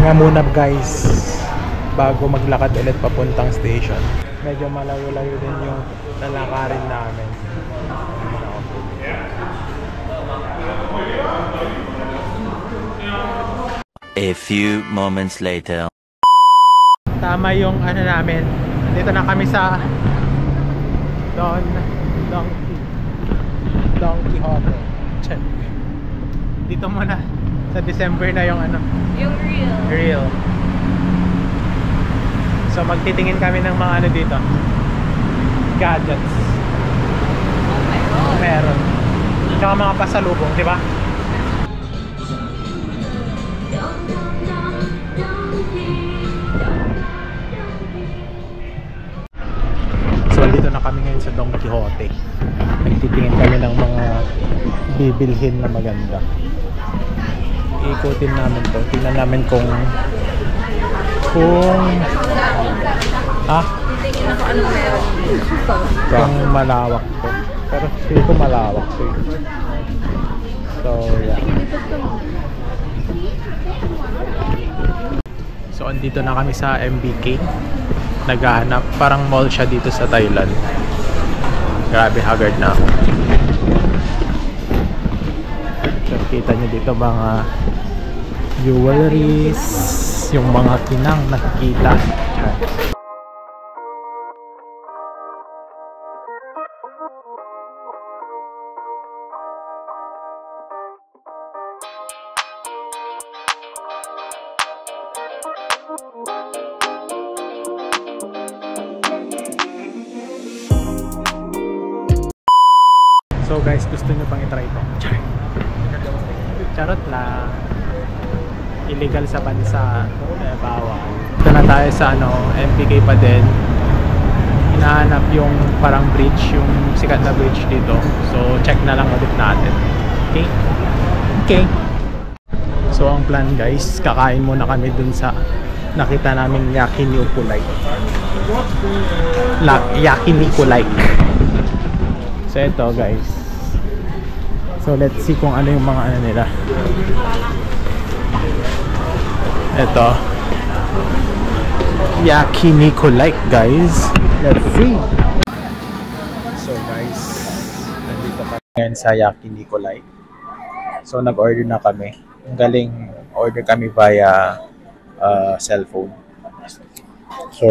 Pahinga muna guys bago maglakad ulit papuntang station. Medyo malayo-layo din yung lalakarin namin. A few moments later. Tama yung ano namin. Dito na kami sa Don Quixote. Dito muna sa December na yung ano, yung real. So magtitingin kami ng mga ano dito, gadgets. Meron. Tsaka mga pasalubong, di ba? So dito na kami ngayon sa Don Quixote. Nagtitingin kami ng mga bibilhin na maganda. Ikutin namin to. Tingnan namin kung tingin ako ano meron. Kung malawak to. Pero feel ko malawak to. So yeah. So andito na kami sa MBK. Naghahanap, parang mall siya dito sa Thailand. Grabe, haggard na ako. So kita nyo dito mga jewelries, yung mga kinang nakikita. So guys, gusto nyo pang itry ito? Charot lang. Illegal sa bansa, bawal. Ito na tayo sa ano, MBK pa din. Hinahanap yung parang bridge, yung sikat na bridge dito. So check na lang ulit natin. Okay? Okay. So ang plan guys, kakain muna kami dun sa nakita naming Yakiniku Like. Yakiniku Like. So ito guys. So let's see kung ano yung mga ano nila. Ito. Yakiniku Like guys. Let's see. So guys, nandito kami ngayon sa Yakiniku Like. So nag-order na kami. Ang galing, order kami via cellphone. So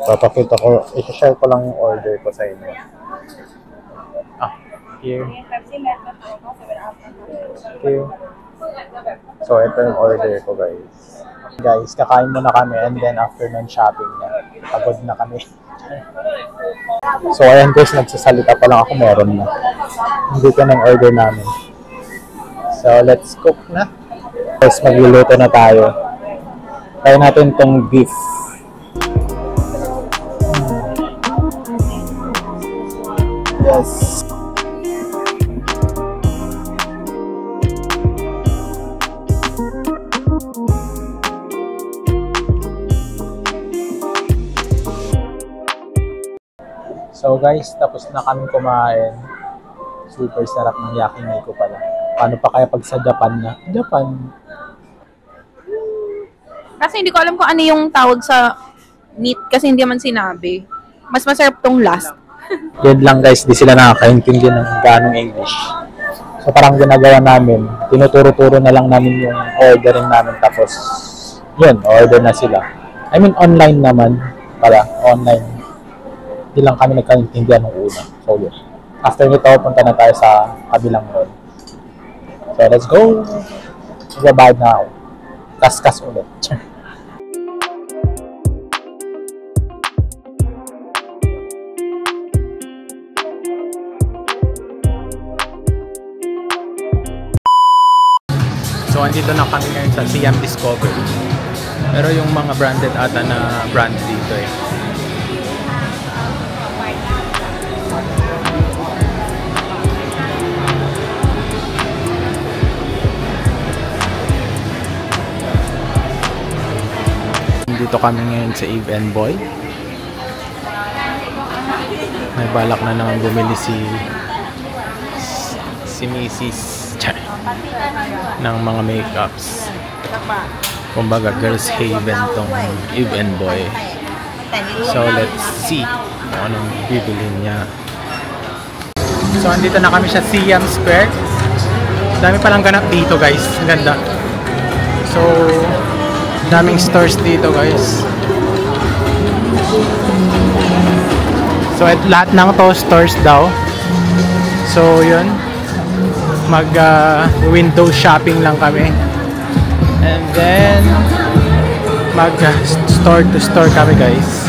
papakita ko, i-share ko lang yung order ko sa inyo. Here. Okay. So ito yung order ko guys. Guys, kakain muna kami and then after ng shopping na, pagod na kami. So ayan guys, nagsasalita pa lang ako, meron na. Hindi ko ng order namin. So let's cook na. Guys, magluluto na tayo. Kaya natin tong beef. Yes. So guys, tapos na kami kumain. Super sarap ng yakiniku pala. Paano pa kaya pag sa Japan na? Japan. Kasi hindi ko alam kung ano yung tawag sa meat kasi hindi man sinabi. Mas masarap tong last. Yan lang guys, di sila nakakaintindi ng ganong English. So parang ginagawa namin, tinuturo-turo na lang namin yung ordering namin tapos yun, order na sila. I mean online naman pala, online. Hindi lang kami nagkaintindihan ng una. So yun. After nito, punta na tayo sa kabilang mall. So let's go! Magbabayad na ako. Kas-kas ulit. So andito na kami ngayon sa Siam Discovery. Pero yung mga branded ata na brand dito eh. Dito kami ngayon sa Eve and Boy. May balak na naman bumili si Mrs. ng mga makeups. Kumbaga, girls haven tong Eve and Boy. So, let's see kung anong bibilhin niya. So, andito na kami sa Siam Square. Dami palang ganap dito, guys. Ang ganda. So, daming stores dito, guys. So, lahat ng to stores daw. So, yun. Mag-window shopping lang kami. And then, mag-store to store kami, guys.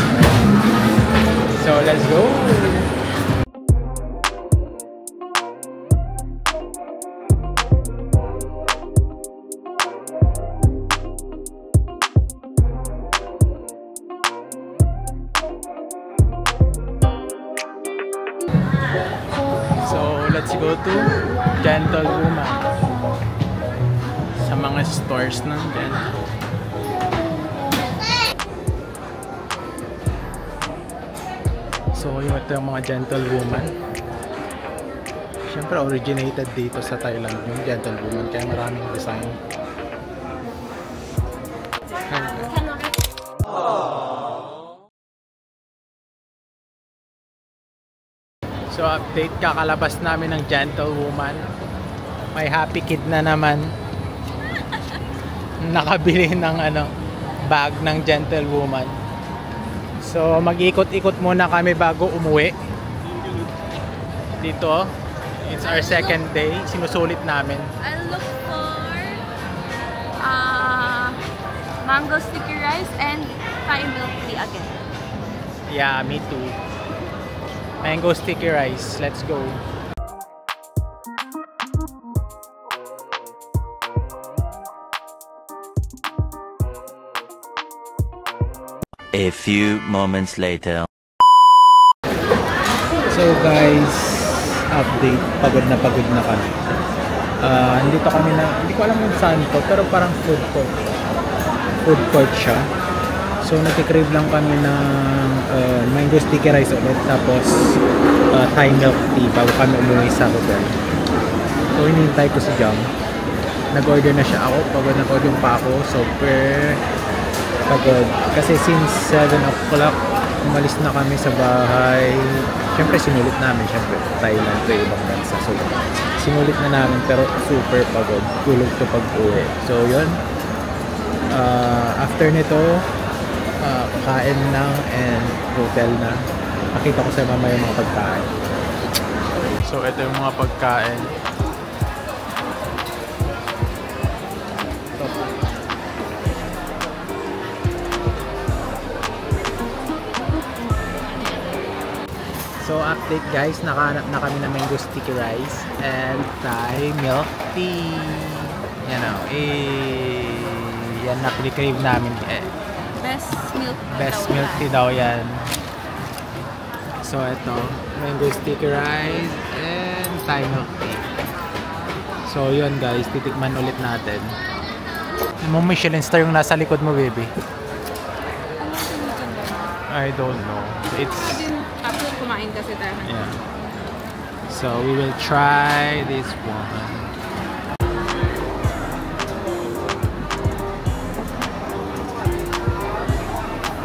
So, let's go! So, let's go to Gentle Woman. Sa mga stores ng Gentle. So, ito yung mga Gentle Woman. Siyempre, originated dito sa Thailand yung Gentle Woman. Kaya maraming design. So, update, kakalabas namin ng Gentle Woman. May happy kid na naman. Nakabili ng bag ng Gentle Woman. So, mag-ikot-ikot muna kami bago umuwi. Dito, it's our second day. Sinusulit namin. I look for mango sticky rice and Thai milk tea again. Yeah, me too. Mango sticky rice. Let's go. A few moments later. So guys, update. Pagod na kami. Nandito kami hindi ko alam kung saan to, pero parang food court siya. So nagkikrave lang kami ng mango sticky rice ulit, tapos Thai milk tea bago kami umuwi sa hotel. So hinihintay ko si Jam. Nag-order na siya ako, pagod yung pa ako, super pagod. Kasi since 7 o'clock, umalis na kami sa bahay. Siyempre sinulit namin, Thailand to ibang bansa. So sinulit na namin, pero super pagod. Tulog to pag-uwi. So yun, after nito, kain lang and hotel na. Nakita ko sa mama yung mga pagkain. So ito yung mga pagkain. So update guys, nakahanap na kami ng mango sticky rice and Thai milk tea. Yan o. Yan na crave namin. Best milk tea daw yan. So ito, mango sticky rice and Thai milk tea. So yun guys, titikman ulit natin. Yung Michelin star yung nasa likod mo, baby. I don't know. It's Kumain kasi tayo. yeah. So we will try this one.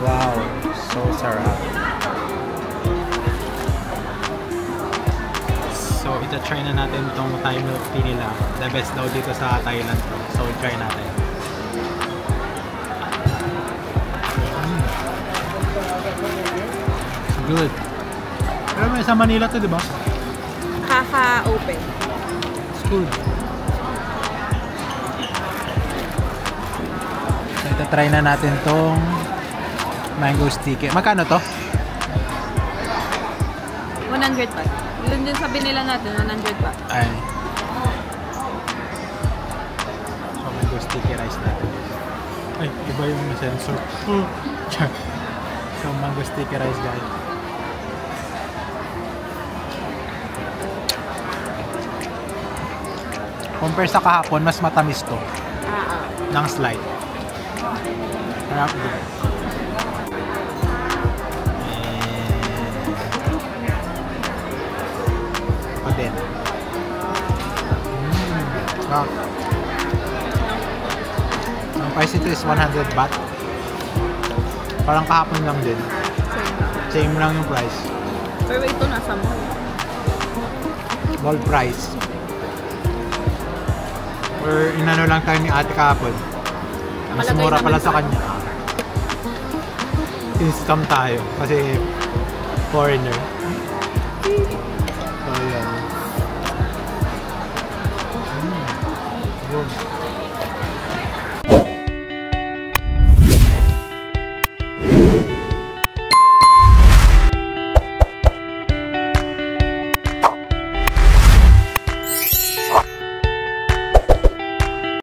Wow, so sarap. So ita-try na natin tong Thai milk tea nila. The best daw dito sa Thailand. So try natin. It's good. Pero may sa Manila to, di ba? Kaka-open. It's good. So, ito-try na natin tong mango sticky. Magkano to? 100 baht. Yun din sabi nila natin, 100 baht. Ay. So, mango sticky rice natin. Ay, iba yung sensor. So, mango sticky rice guys. Compare sa kahapon, mas matamis to. Ng slide. Harap din. Ako din. Sarap. Ang spicy to is 100 baht. Parang kahapon lang din. Same lang yung price. Pero ito nasa mall. Mall price. Or inano lang tayo ni ate kahapon. Mas Nakalagay mura pala naman sa kanya. In-scam tayo kasi foreigner. So, yan. Boom.